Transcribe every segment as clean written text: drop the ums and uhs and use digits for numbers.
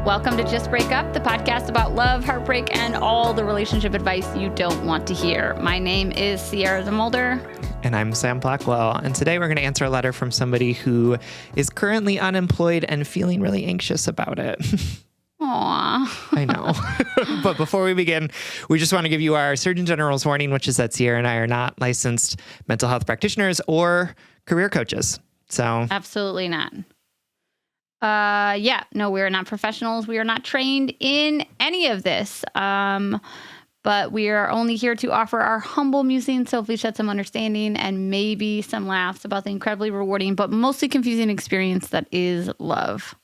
Welcome to Just Break Up, the podcast about love, heartbreak, and all the relationship advice you don't want to hear. My name is Sierra DeMulder. And I'm Sam Blackwell. And today we're going to answer a letter from somebody who is currently unemployed and feeling really anxious about it. Aww. I know. But before we begin, we just want to give you our Surgeon General's warning, which is that Sierra and I are not licensed mental health practitioners or career coaches. So Absolutely not. We are not professionals. We are not trained in any of this. But we are only here to offer our humble musings, so hopefully shed some understanding and maybe some laughs about the incredibly rewarding but mostly confusing experience that is love.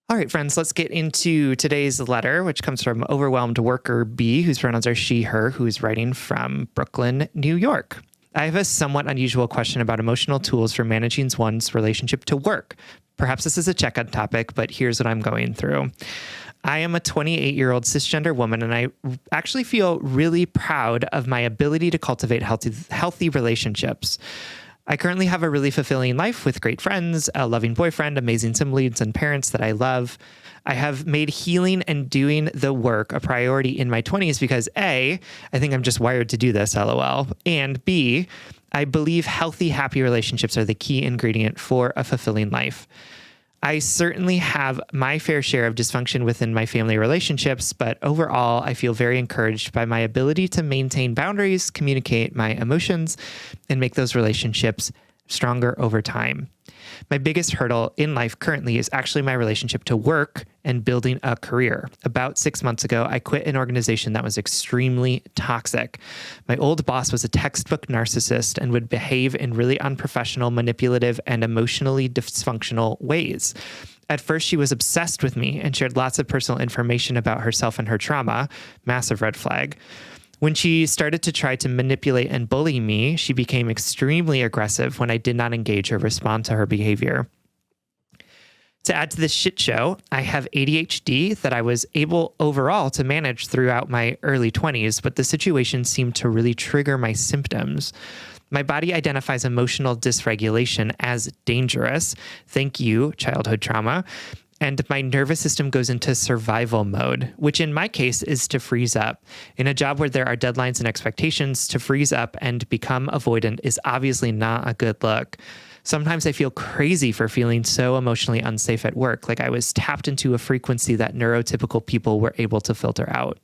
All right, friends, let's get into today's letter, which comes from overwhelmed worker B, whose pronouns are she, her, who's writing from Brooklyn, New York. I have a somewhat unusual question about emotional tools for managing one's relationship to work. Perhaps this is a check-on topic, but here's what I'm going through. I am a 28-year-old cisgender woman, and I actually feel really proud of my ability to cultivate healthy relationships. I currently have a really fulfilling life with great friends, a loving boyfriend, amazing siblings, and parents that I love. I have made healing and doing the work a priority in my 20s because A, I think I'm just wired to do this, LOL, and B, I believe healthy, happy relationships are the key ingredient for a fulfilling life. I certainly have my fair share of dysfunction within my family relationships, but overall, I feel very encouraged by my ability to maintain boundaries, communicate my emotions, and make those relationships stronger over time. My biggest hurdle in life currently is actually my relationship to work and building a career. About 6 months ago, I quit an organization that was extremely toxic. My old boss was a textbook narcissist and would behave in really unprofessional, manipulative, and emotionally dysfunctional ways. At first, she was obsessed with me and shared lots of personal information about herself and her trauma. Massive red flag. When she started to try to manipulate and bully me, she became extremely aggressive when I did not engage or respond to her behavior. To add to this shit show, I have ADHD that I was able overall to manage throughout my early 20s, but the situation seemed to really trigger my symptoms. My body identifies emotional dysregulation as dangerous. Thank you, childhood trauma. And my nervous system goes into survival mode, which in my case is to freeze up. In a job where there are deadlines and expectations, to freeze up and become avoidant is obviously not a good look. Sometimes I feel crazy for feeling so emotionally unsafe at work, like I was tapped into a frequency that neurotypical people were able to filter out.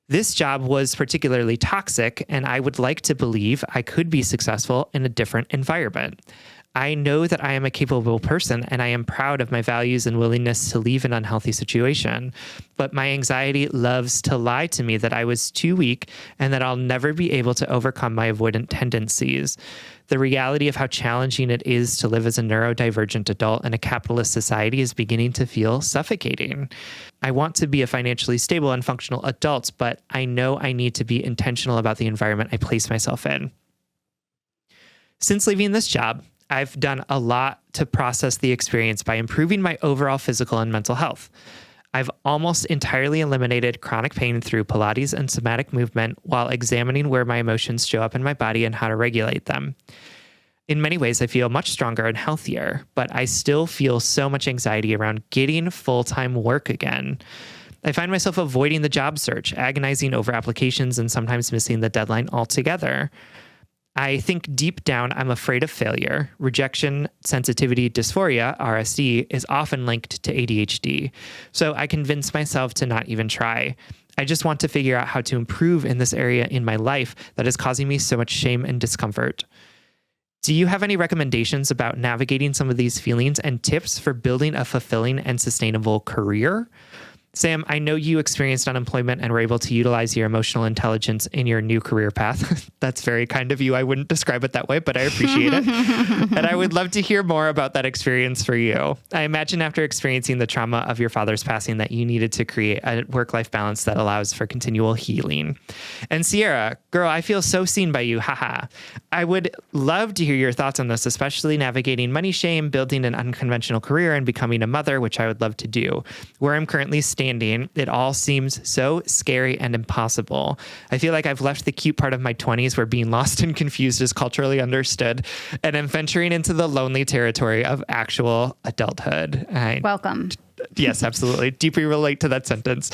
This job was particularly toxic, and I would like to believe I could be successful in a different environment. I know that I am a capable person and I am proud of my values and willingness to leave an unhealthy situation. But my anxiety loves to lie to me that I was too weak and that I'll never be able to overcome my avoidant tendencies. The reality of how challenging it is to live as a neurodivergent adult in a capitalist society is beginning to feel suffocating. I want to be a financially stable and functional adult, but I know I need to be intentional about the environment I place myself in. Since leaving this job, I've done a lot to process the experience by improving my overall physical and mental health. I've almost entirely eliminated chronic pain through Pilates and somatic movement while examining where my emotions show up in my body and how to regulate them. In many ways, I feel much stronger and healthier, but I still feel so much anxiety around getting full-time work again. I find myself avoiding the job search, agonizing over applications, and sometimes missing the deadline altogether. I think deep down, I'm afraid of failure. Rejection, sensitivity, dysphoria, RSD, is often linked to ADHD. So I convince myself to not even try. I just want to figure out how to improve in this area in my life that is causing me so much shame and discomfort. Do you have any recommendations about navigating some of these feelings and tips for building a fulfilling and sustainable career? Sam, I know you experienced unemployment and were able to utilize your emotional intelligence in your new career path. That's very kind of you. I wouldn't describe it that way, but I appreciate it. And I would love to hear more about that experience for you. I imagine after experiencing the trauma of your father's passing that you needed to create a work-life balance that allows for continual healing. And Sierra, girl, I feel so seen by you. Haha. I would love to hear your thoughts on this, especially navigating money shame, building an unconventional career, and becoming a mother, which I would love to do. Where I'm currently standing, it all seems so scary and impossible. I feel like I've left the cute part of my 20s where being lost and confused is culturally understood, and I'm venturing into the lonely territory of actual adulthood. Welcome. Yes, absolutely. Deeply relate to that sentence.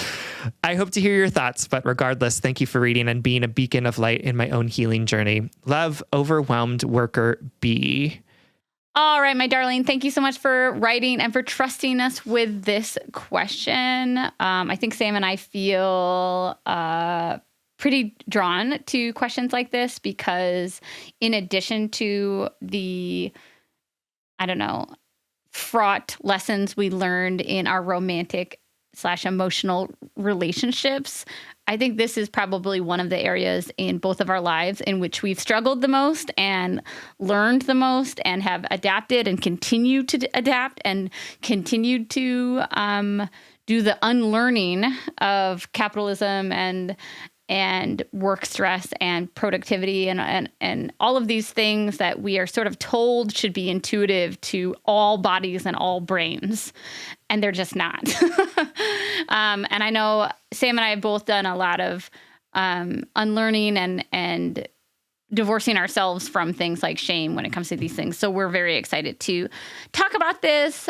I hope to hear your thoughts, but regardless, thank you for reading and being a beacon of light in my own healing journey. Love, overwhelmed worker B. All right, my darling. Thank you so much for writing and for trusting us with this question. I think Sam and I feel pretty drawn to questions like this because in addition to the, fraught lessons we learned in our romantic/emotional relationships, I think this is probably one of the areas in both of our lives in which we've struggled the most and learned the most and have adapted and continue to adapt and continued to do the unlearning of capitalism and work stress and productivity and all of these things that we are sort of told should be intuitive to all bodies and all brains. And they're just not. And I know Sam and I have both done a lot of unlearning and divorcing ourselves from things like shame when it comes to these things. So we're very excited to talk about this.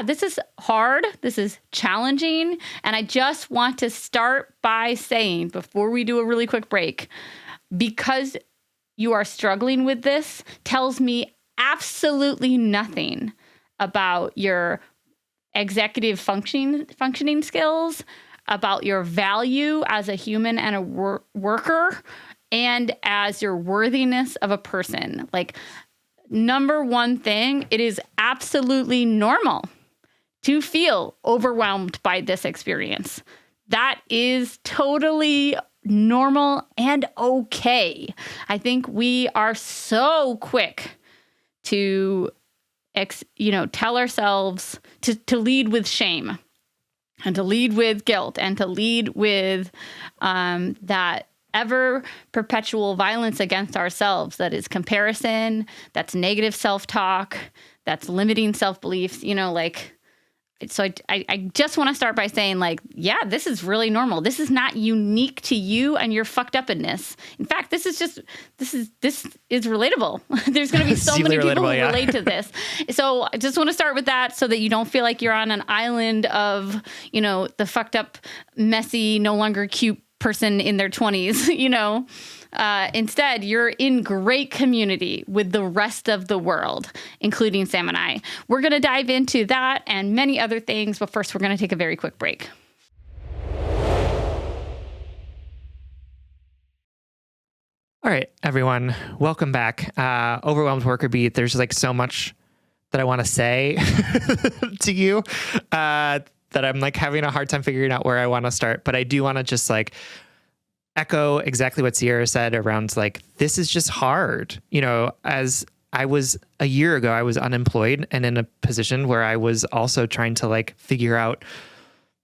This is hard. This is challenging. And I just want to start by saying, before we do a really quick break, because you are struggling with this tells me absolutely nothing about your executive functioning skills, about your value as a human and a worker, and as your worthiness of a person. Like, number one thing, it is absolutely normal to feel overwhelmed by this experience. That is totally normal and okay. I think we are so quick to tell ourselves to lead with shame and to lead with guilt and to lead with that ever perpetual violence against ourselves. That is comparison, that's negative self-talk, that's limiting self-beliefs, so I just want to start by saying, this is really normal. This is not unique to you and your fucked upness. In fact, this is relatable. There's going to be so many people who relate to this. So I just want to start with that so that you don't feel like you're on an island of, the fucked up, messy, no longer cute person in their 20s, Instead, you're in great community with the rest of the world, including Sam and I. We're going to dive into that and many other things, but first we're going to take a very quick break. All right, everyone, welcome back. Overwhelmed Worker Bee. There's so much that I want to say to you that I'm having a hard time figuring out where I want to start. But I do want to just echo exactly what Sierra said around this is just hard. As I was a year ago, I was unemployed and in a position where I was also trying to figure out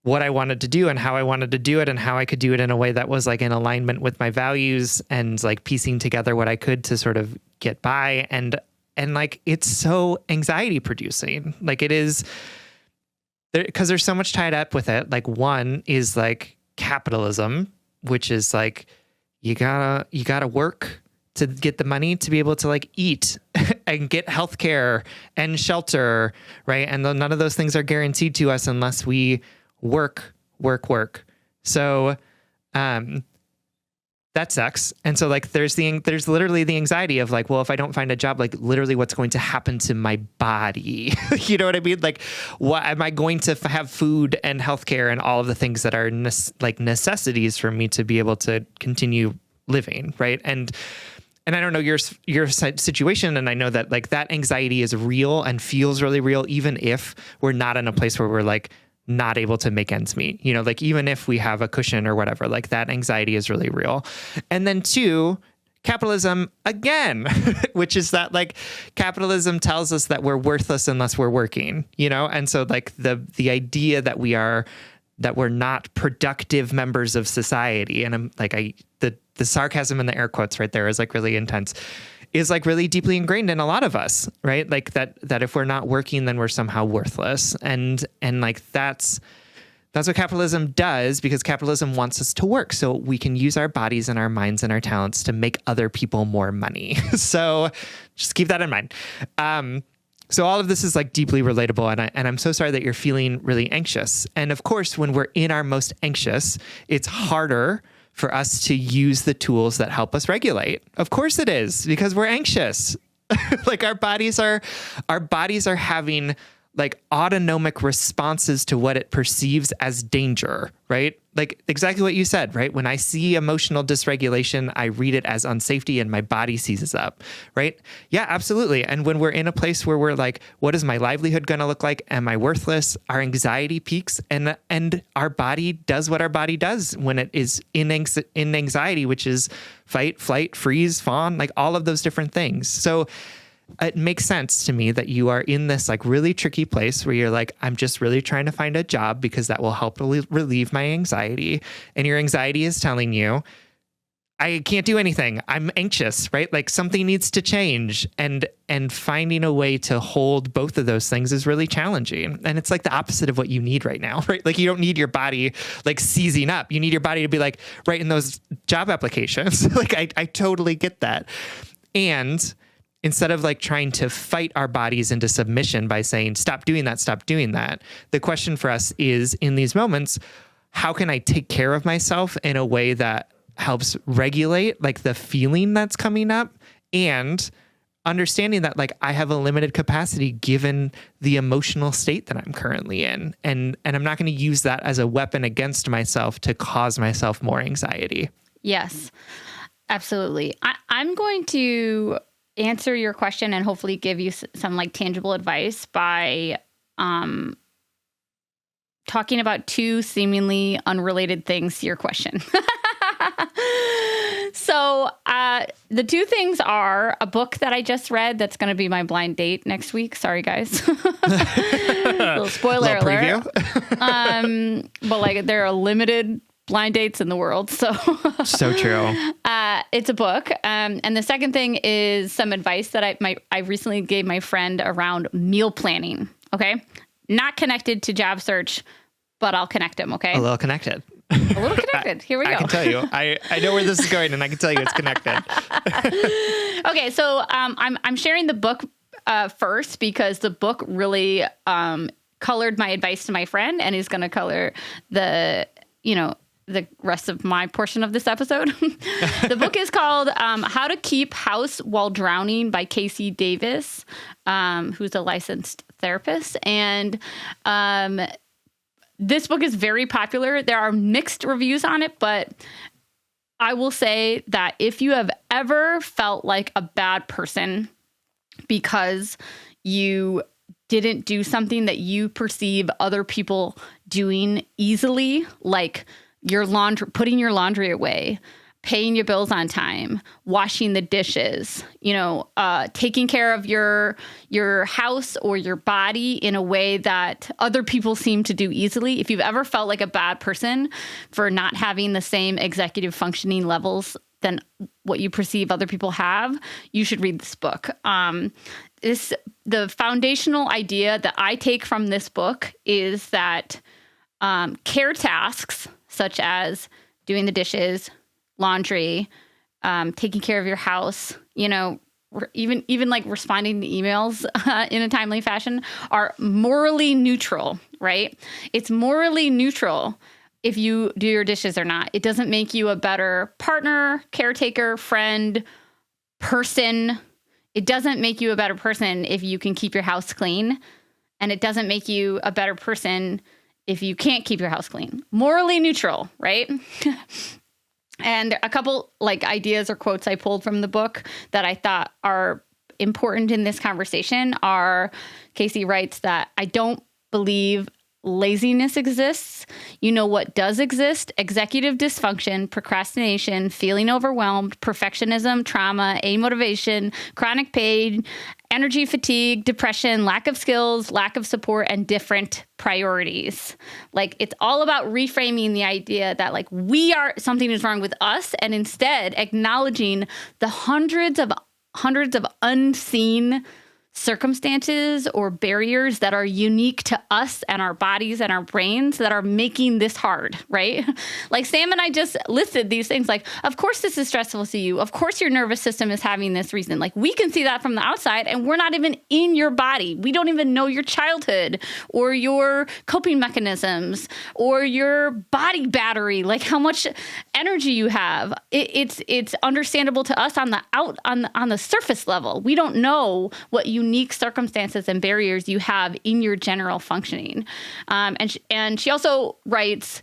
what I wanted to do and how I wanted to do it and how I could do it in a way that was in alignment with my values and piecing together what I could to sort of get by. And it's so anxiety producing. It is because there's so much tied up with it. One is capitalism, which is you gotta work to get the money to be able to eat and get healthcare and shelter, right? And none of those things are guaranteed to us unless we work. So that sucks. And so there's literally the anxiety of well, if I don't find a job, literally what's going to happen to my body? You know what I mean? What am I going to have food and healthcare and all of the things that are necessities for me to be able to continue living, right? And I don't know your situation, and I know that that anxiety is real and feels really real, even if we're not in a place where we're not able to make ends meet, even if we have a cushion or whatever, that anxiety is really real. And then two, capitalism again, which is that capitalism tells us that we're worthless unless we're working, And so the idea that we're not productive members of society. And I'm the sarcasm and the air quotes right there is really intense, is really deeply ingrained in a lot of us, right? That if we're not working, then we're somehow worthless. And that's what capitalism does, because capitalism wants us to work so we can use our bodies and our minds and our talents to make other people more money. So just keep that in mind. So all of this is like deeply relatable. And I'm so sorry that you're feeling really anxious. And of course, when we're in our most anxious, it's harder for us to use the tools that help us regulate. Of course it is, because we're anxious. Like our bodies are having like autonomic responses to what it perceives as danger, right? Like exactly what you said, right? When I see emotional dysregulation, I read it as unsafety and my body seizes up, right? Yeah, absolutely. And when we're in a place where we're like, what is my livelihood going to look like? Am I worthless? Our anxiety peaks and our body does what our body does when it is in anxiety, which is fight, flight, freeze, fawn, like all of those different things. So it makes sense to me that you are in this like really tricky place where you're like, I'm just really trying to find a job because that will help relieve my anxiety. And your anxiety is telling you, I can't do anything. I'm anxious, right? Like something needs to change. And finding a way to hold both of those things is really challenging. And it's like the opposite of what you need right now, right? Like you don't need your body like seizing up. You need your body to be like writing those job applications. Like I totally get that. And instead of like trying to fight our bodies into submission by saying, stop doing that, the question for us is in these moments, how can I take care of myself in a way that helps regulate like the feeling that's coming up and understanding that like I have a limited capacity given the emotional state that I'm currently in. And I'm not going to use that as a weapon against myself to cause myself more anxiety. Yes, absolutely. I'm going to answer your question and hopefully give you some like tangible advice by talking about two seemingly unrelated things to your question. So the two things are a book that I just read that's going to be my blind date next week. Sorry, guys. Little spoiler alert. But like there are limited blind dates in the world. So true. It's a book. And the second thing is some advice that I recently gave my friend around meal planning. Okay. Not connected to job search, but I'll connect him. Okay. A little connected. Here we go. I can tell you. I know where this is going, and I can tell you it's connected. Okay. So I'm sharing the book first because the book really colored my advice to my friend and is going to color the rest of my portion of this episode. The book is called How to Keep House While Drowning by Casey Davis, who's a licensed therapist. And this book is very popular. There are mixed reviews on it, but I will say that if you have ever felt like a bad person because you didn't do something that you perceive other people doing easily, like putting your laundry away, paying your bills on time, washing the dishes, taking care of your house or your body in a way that other people seem to do easily. If you've ever felt like a bad person for not having the same executive functioning levels than what you perceive other people have, you should read this book. The foundational idea that I take from this book is that care tasks such as doing the dishes, laundry, taking care of your house, even like responding to emails in a timely fashion are morally neutral, right? It's morally neutral if you do your dishes or not. It doesn't make you a better partner, caretaker, friend, person. It doesn't make you a better person if you can keep your house clean. And it doesn't make you a better person if you can't keep your house clean. Morally neutral, right? And a couple like ideas or quotes I pulled from the book that I thought are important in this conversation are, Casey writes that I don't believe laziness exists. You know what does exist? Executive dysfunction, procrastination, feeling overwhelmed, perfectionism, trauma, amotivation, chronic pain, energy fatigue, depression, lack of skills, lack of support, and different priorities. Like it's all about reframing the idea that like something is wrong with us, and instead acknowledging the hundreds of unseen circumstances or barriers that are unique to us and our bodies and our brains that are making this hard, right? Like Sam and I just listed these things like, of course this is stressful to you. Of course your nervous system is having this reason. Like we can see that from the outside and we're not even in your body. We don't even know your childhood or your coping mechanisms or your body battery, like how much energy you have. It's understandable to us on the surface level. We don't know what unique circumstances and barriers you have in your general functioning. And she also writes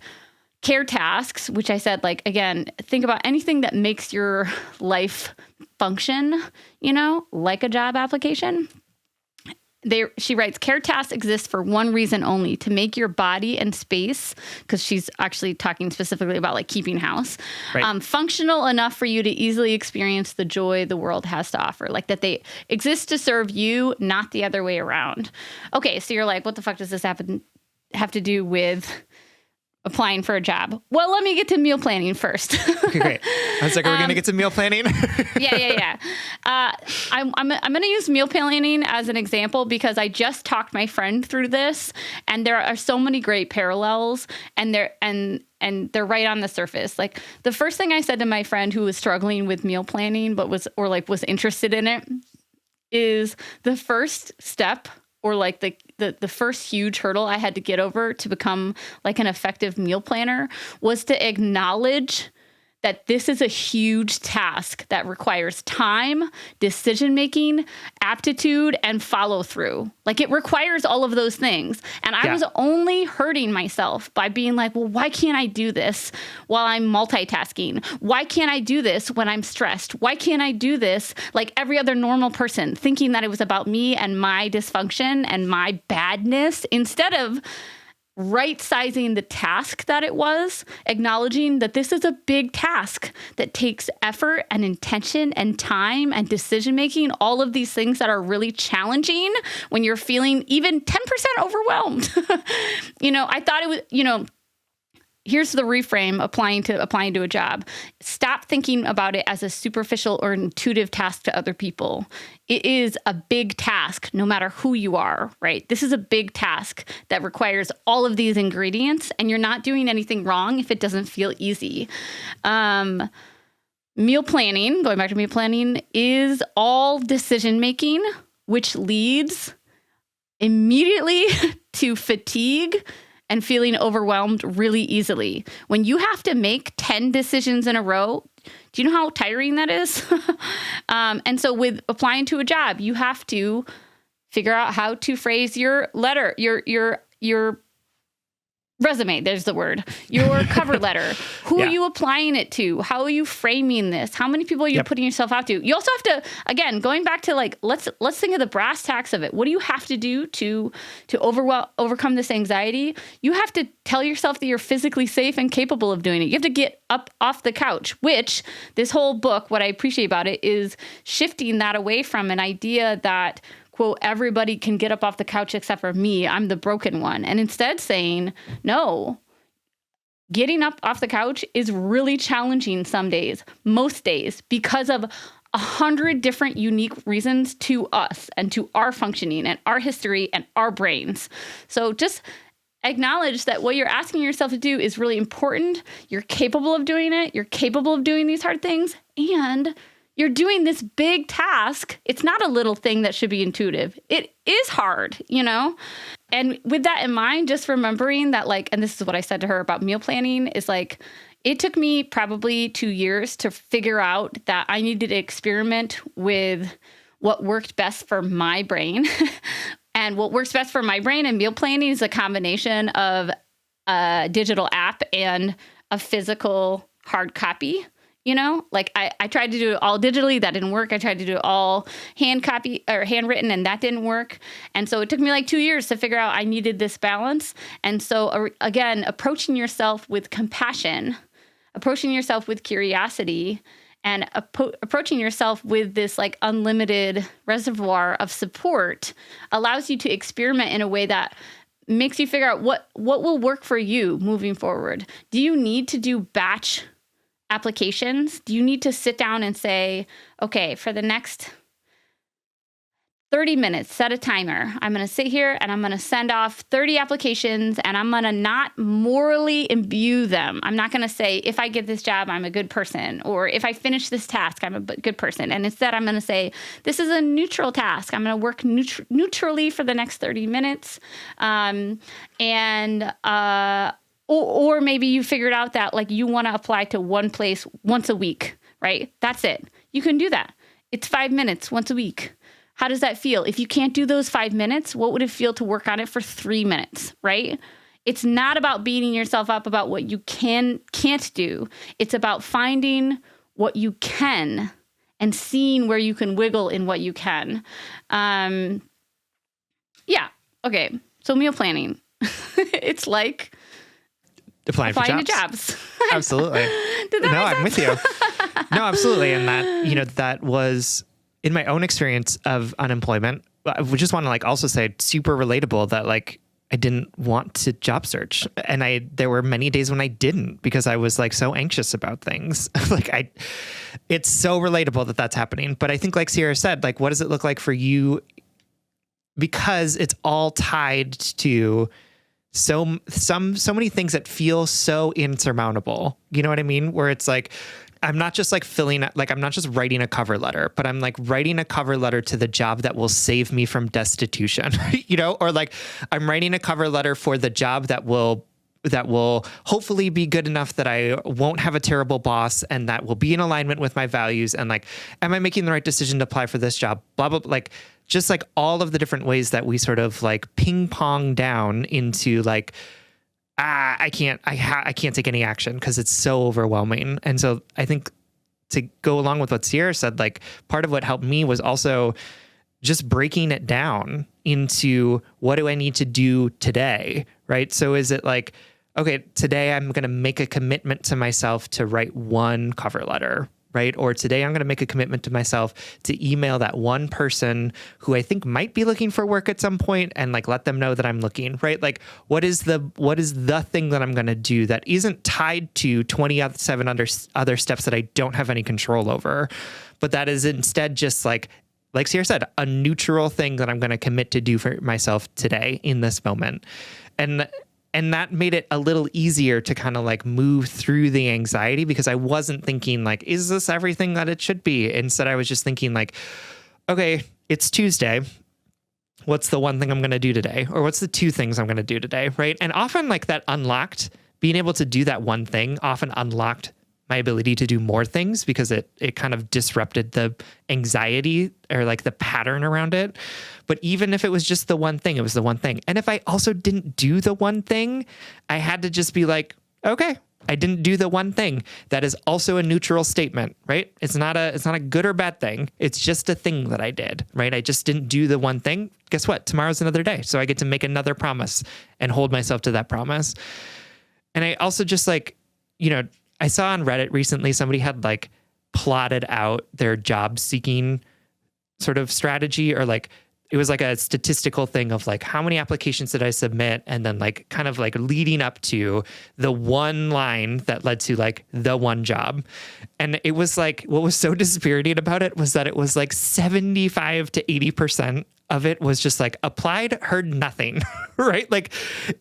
care tasks, which I said, like, again, think about anything that makes your life function, like a job application. She writes, care tasks exist for one reason only, to make your body and space, because she's actually talking specifically about like keeping house, right, functional enough for you to easily experience the joy the world has to offer. Like that they exist to serve you, not the other way around. Okay, so you're like, what the fuck does this have to do with applying for a job? Well, let me get to meal planning first. Okay, great. I was like, are we going to get to meal planning? Yeah. I'm going to use meal planning as an example because I just talked my friend through this, and there are so many great parallels, and they're right on the surface. Like the first thing I said to my friend who was struggling with meal planning, but was interested in it, is the first step, or like the first huge hurdle I had to get over to become like an effective meal planner, was to acknowledge that this is a huge task that requires time, decision-making, aptitude, and follow-through. Like it requires all of those things. And I was only hurting myself by being like, well, why can't I do this while I'm multitasking? Why can't I do this when I'm stressed? Why can't I do this like every other normal person, thinking that it was about me and my dysfunction and my badness, instead of right-sizing the task that it was, acknowledging that this is a big task that takes effort and intention and time and decision-making, all of these things that are really challenging when you're feeling even 10% overwhelmed. I thought it was, here's the reframe applying to a job. Stop thinking about it as a superficial or intuitive task to other people. It is a big task, no matter who you are, right? This is a big task that requires all of these ingredients, and you're not doing anything wrong if it doesn't feel easy. Meal planning, going back to meal planning, is all decision-making, which leads immediately to fatigue and feeling overwhelmed really easily. When you have to make 10 decisions in a row, do you know how tiring that is? And so with applying to a job, you have to figure out how to phrase your letter, your resume, there's the word, your cover letter. Who are you applying it to? How are you framing this? How many people are you putting yourself out to? You also have to, again, going back to like, let's think of the brass tacks of it. What do you have to do to overcome this anxiety? You have to tell yourself that you're physically safe and capable of doing it. You have to get up off the couch, which this whole book, what I appreciate about it is shifting that away from an idea that, quote, everybody can get up off the couch except for me, I'm the broken one. And instead saying, no, getting up off the couch is really challenging some days, most days, because of 100 different unique reasons to us and to our functioning and our history and our brains. So just acknowledge that what you're asking yourself to do is really important. You're capable of doing it. You're capable of doing these hard things. And you're doing this big task. It's not a little thing that should be intuitive. It is hard, And with that in mind, just remembering that, like, and this is what I said to her about meal planning, is like, it took me probably 2 years to figure out that I needed to experiment with what worked best for my brain. And what works best for my brain and meal planning is a combination of a digital app and a physical hard copy. Like I tried to do it all digitally. That didn't work. I tried to do it all handwritten, and that didn't work. And so it took me like 2 years to figure out I needed this balance. And so again, approaching yourself with compassion, approaching yourself with curiosity, and approaching yourself with this like unlimited reservoir of support allows you to experiment in a way that makes you figure out what will work for you moving forward. Do you need to do batch applications? Do you need to sit down and say, okay, for the next 30 minutes, set a timer. I'm going to sit here and I'm going to send off 30 applications and I'm going to not morally imbue them. I'm not going to say, if I get this job, I'm a good person, or if I finish this task, I'm a good person. And instead, I'm going to say, this is a neutral task. I'm going to work neutrally for the next 30 minutes. Or maybe you figured out that like you want to apply to one place once a week, right? That's it. You can do that. It's 5 minutes once a week. How does that feel? If you can't do those 5 minutes, what would it feel to work on it for 3 minutes, right? It's not about beating yourself up about what you can't do. It's about finding what you can and seeing where you can wiggle in what you can. Yeah. Okay. So meal planning. It's like applying to jobs. Absolutely. I'm with you. No, absolutely. And that was, in my own experience of unemployment, I would just want to like also say super relatable that like I didn't want to job search, and there were many days when I didn't because I was like so anxious about things. It's so relatable that that's happening. But I think like Sierra said, like, what does it look like for you? Because it's all tied to so many things that feel so insurmountable. You know what I mean? Where it's like, I'm not just like I'm not just writing a cover letter, but I'm like writing a cover letter to the job that will save me from destitution, or like I'm writing a cover letter for the job that will hopefully be good enough that I won't have a terrible boss and that will be in alignment with my values. And like, am I making the right decision to apply for this job? Blah, blah, blah. Like just like all of the different ways that we sort of like ping pong down into like, I can't take any action because it's so overwhelming. And so I think to go along with what Sierra said, like part of what helped me was also just breaking it down into what do I need to do today, right? So is it like, okay, today I'm going to make a commitment to myself to write one cover letter, right? Or today I'm going to make a commitment to myself to email that one person who I think might be looking for work at some point and like let them know that I'm looking, right? Like what is the thing that I'm going to do that isn't tied to 27 other steps that I don't have any control over, but that is instead just like Sierra said, a neutral thing that I'm going to commit to do for myself today in this moment. And that made it a little easier to kind of like move through the anxiety because I wasn't thinking like, is this everything that it should be? Instead, I was just thinking like, okay, it's Tuesday. What's the one thing I'm going to do today? Or what's the two things I'm going to do today? Right. And often like that unlocked, being able to do that one thing often unlocked my ability to do more things because it kind of disrupted the anxiety or like the pattern around it. But even if it was just the one thing, it was the one thing. And if I also didn't do the one thing, I had to just be like, okay, I didn't do the one thing. That is also a neutral statement, right? It's not a good or bad thing. It's just a thing that I did, right? I just didn't do the one thing. Guess what? Tomorrow's another day. So I get to make another promise and hold myself to that promise. And I also just like, I saw on Reddit recently, somebody had like plotted out their job seeking sort of strategy, or like, it was like a statistical thing of like, how many applications did I submit? And then like kind of like leading up to the one line that led to like the one job. And it was like, what was so dispiriting about it was that it was like 75 to 80% of it was just like applied, heard nothing, right? Like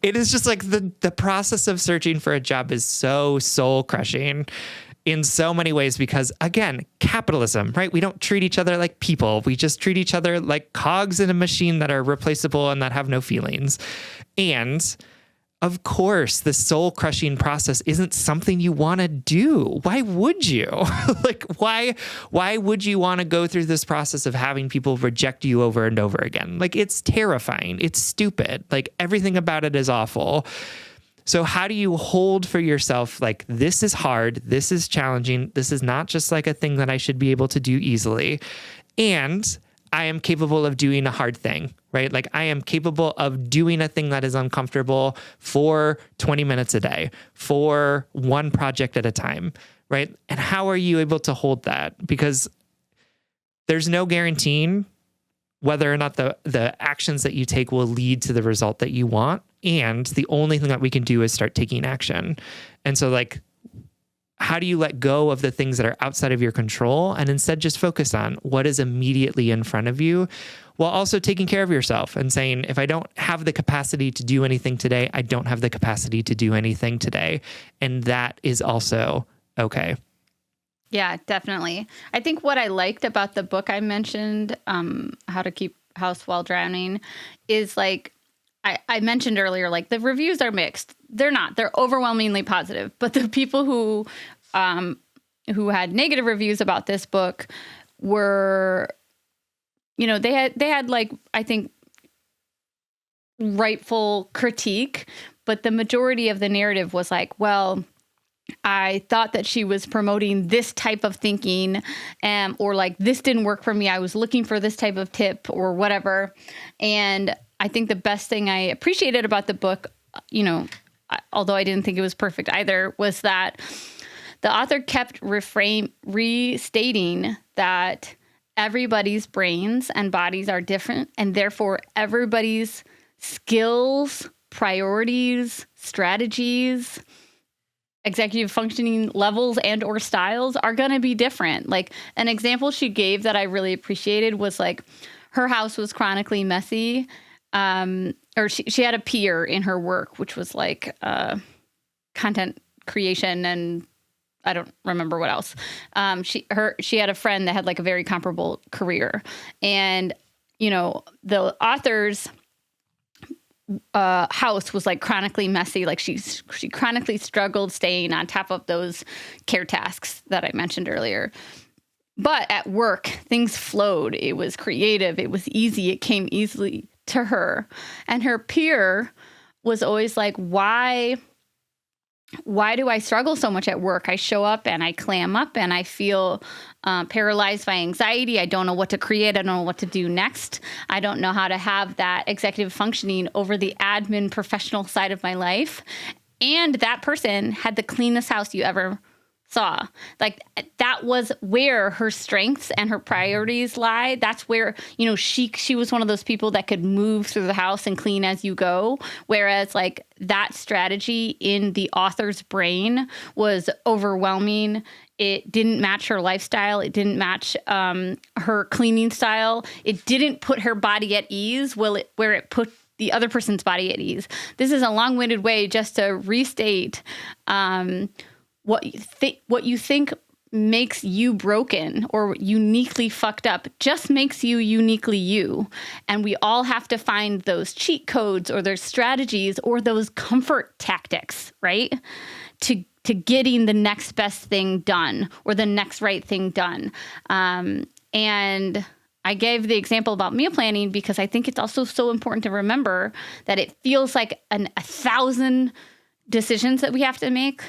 it is just like the process of searching for a job is so soul crushing in so many ways because again, capitalism, right? We don't treat each other like people. We just treat each other like cogs in a machine that are replaceable and that have no feelings. And of course, the soul crushing process isn't something you want to do. Why would you? Like, why would you want to go through this process of having people reject you over and over again? Like, it's terrifying. It's stupid. Like, everything about it is awful. So how do you hold for yourself, like, this is hard, this is challenging, this is not just like a thing that I should be able to do easily, and I am capable of doing a hard thing, right? Like I am capable of doing a thing that is uncomfortable for 20 minutes a day, for one project at a time, right? And how are you able to hold that? Because there's no guaranteeing whether or not the actions that you take will lead to the result that you want. And the only thing that we can do is start taking action. And so like, how do you let go of the things that are outside of your control and instead just focus on what is immediately in front of you, while also taking care of yourself and saying, if I don't have the capacity to do anything today, I don't have the capacity to do anything today. And that is also okay. Yeah, definitely. I think what I liked about the book I mentioned, How to Keep House While Drowning, is like, I mentioned earlier, like the reviews are mixed. They're not. They're overwhelmingly positive. But the people who had negative reviews about this book were, they had like, I think, rightful critique. But the majority of the narrative was like, well, I thought that she was promoting this type of thinking, or like, this didn't work for me. I was looking for this type of tip or whatever. And I think the best thing I appreciated about the book, although I didn't think it was perfect either, was that the author kept restating that everybody's brains and bodies are different, and therefore everybody's skills, priorities, strategies, executive functioning levels and or styles are going to be different. Like an example she gave that I really appreciated was like her house was chronically messy. Or she had a peer in her work, which was like content creation, and I don't remember what else. She had a friend that had like a very comparable career, and the author's house was like chronically messy. Like she chronically struggled staying on top of those care tasks that I mentioned earlier. But at work, things flowed. It was creative. It was easy. It came easily to her. And her peer was always like, why do I struggle so much at work? I show up and I clam up and I feel paralyzed by anxiety. I don't know what to create. I don't know what to do next. I don't know how to have that executive functioning over the admin professional side of my life. And that person had the cleanest house you ever saw. Like that was where her strengths and her priorities lie. That's where, she was one of those people that could move through the house and clean as you go. Whereas like that strategy in the author's brain was overwhelming. It didn't match her lifestyle. It didn't match her cleaning style. It didn't put her body at ease where it put the other person's body at ease. This is a long-winded way just to restate what you think makes you broken or uniquely fucked up just makes you uniquely you. And we all have to find those cheat codes or those strategies or those comfort tactics, right? To getting the next best thing done or the next right thing done. And I gave the example about meal planning because I think it's also so important to remember that it feels like 1,000 decisions that we have to make.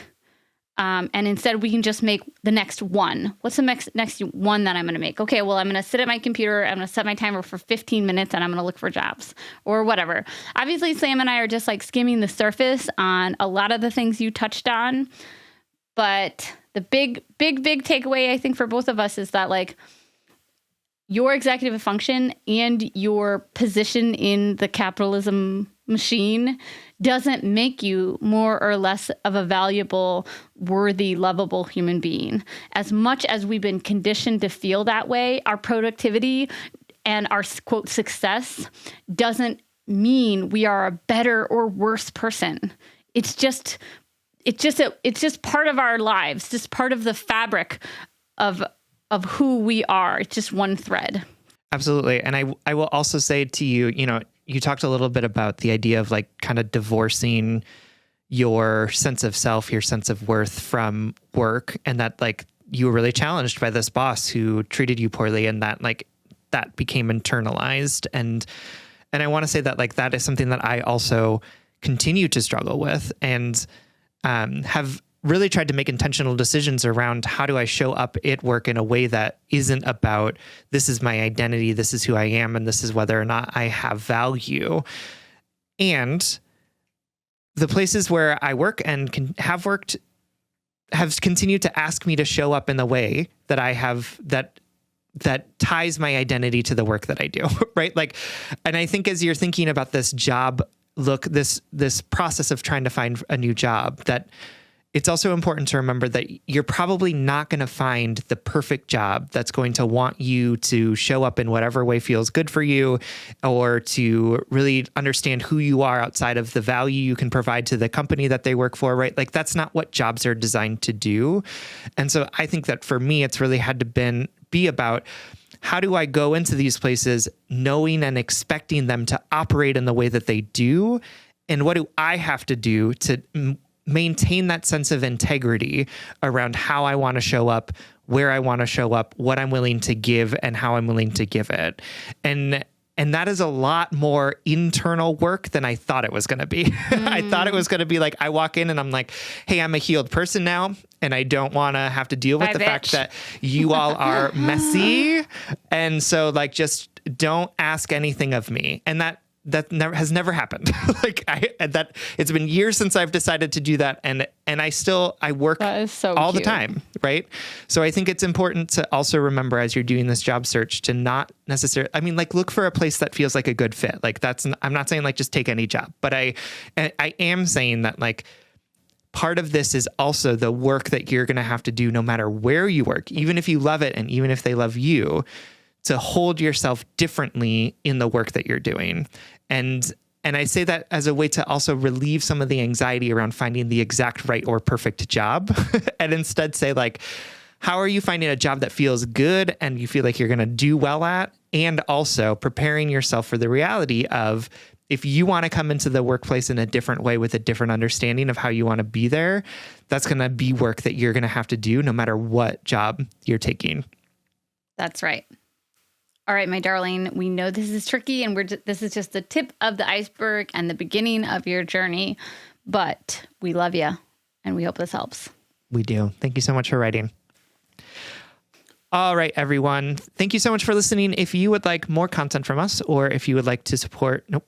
And instead we can just make the next one. What's the next one that I'm going to make? Okay, well, I'm going to sit at my computer. I'm going to set my timer for 15 minutes and I'm going to look for jobs or whatever. Obviously, Sam and I are just like skimming the surface on a lot of the things you touched on. But the big takeaway, I think, for both of us is that like your executive function and your position in the capitalism machine doesn't make you more or less of a valuable, worthy, lovable human being. As much as we've been conditioned to feel that way, our productivity and our, quote, success doesn't mean we are a better or worse person. It's just part of our lives, just part of the fabric of who we are. It's just one thread. Absolutely. And I will also say to you, you talked a little bit about the idea of like kind of divorcing your sense of self, your sense of worth from work, and that like you were really challenged by this boss who treated you poorly, and that like that became internalized. And I want to say that like that is something that I also continue to struggle with, and have really tried to make intentional decisions around how do I show up at work in a way that isn't about this is my identity, this is who I am, and this is whether or not I have value. And the places where I work and have worked have continued to ask me to show up in the way that I have that ties my identity to the work that I do, right? Like, and I think as you're thinking about this job, this process of trying to find a new job, that it's also important to remember that you're probably not going to find the perfect job that's going to want you to show up in whatever way feels good for you, or to really understand who you are outside of the value you can provide to the company that they work for, right? Like that's not what jobs are designed to do. And so I think that for me, it's really had to be about, how do I go into these places knowing and expecting them to operate in the way that they do? And what do I have to do to maintain that sense of integrity around how I want to show up, where I want to show up, what I'm willing to give, and how I'm willing to give it. And that is a lot more internal work than I thought it was going to be. I thought it was going to be like, I walk in and I'm like, hey, I'm a healed person now, and I don't want to have to deal with fact that you all are messy. And so like, just don't ask anything of me. And that has never happened. It's been years since I've decided to do that. And I work all the time. Right. So I think it's important to also remember, as you're doing this job search, to not necessarily, look for a place that feels like a good fit. I'm not saying just take any job, but I am saying that part of this is also the work that you're going to have to do no matter where you work, even if you love it. And even if they love you, to hold yourself differently in the work that you're doing. And I say that as a way to also relieve some of the anxiety around finding the exact right or perfect job, and instead say how are you finding a job that feels good and you feel like you're going to do well at, and also preparing yourself for the reality of, if you want to come into the workplace in a different way with a different understanding of how you want to be there, that's going to be work that you're going to have to do no matter what job you're taking. That's right. All right, my darling, we know this is tricky, and this is just the tip of the iceberg and the beginning of your journey, but we love you, and we hope this helps. We do. Thank you so much for writing. All right, everyone. Thank you so much for listening. If you would like more content from us, or if you would like to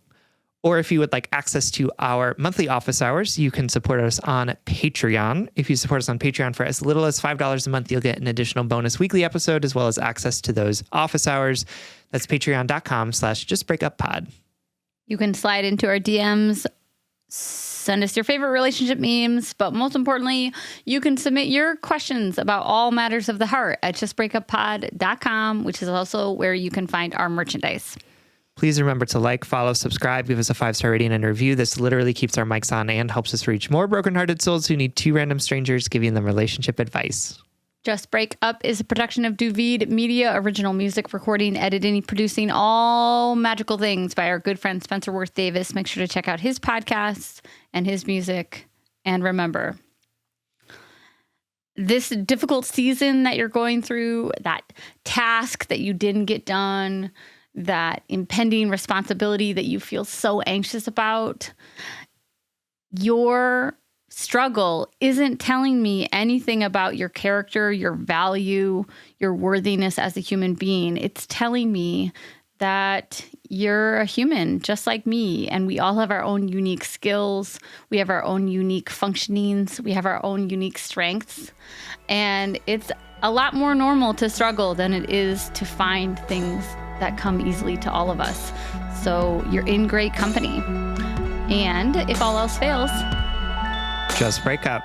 or if you would like access to our monthly office hours, you can support us on Patreon. If you support us on Patreon for as little as $5 a month, you'll get an additional bonus weekly episode, as well as access to those office hours. That's patreon.com/justbreakuppod. You can slide into our DMs, send us your favorite relationship memes, but most importantly, you can submit your questions about all matters of the heart at justbreakuppod.com, which is also where you can find our merchandise. Please remember to follow, subscribe, give us a 5-star rating and review. This literally keeps our mics on and helps us reach more brokenhearted souls who need two random strangers giving them relationship advice. Just Break Up is a production of Duvid Media, original music, recording, editing, producing, all magical things by our good friend Spencer Worth Davis. Make sure to check out his podcasts and his music. And remember, this difficult season that you're going through, that task that you didn't get done, that impending responsibility that you feel so anxious about, your struggle isn't telling me anything about your character, your value, your worthiness as a human being. It's telling me that you're a human just like me, and we all have our own unique skills. We have our own unique functionings. We have our own unique strengths. And it's a lot more normal to struggle than it is to find things that come easily to all of us. So you're in great company. And if all else fails, just break up.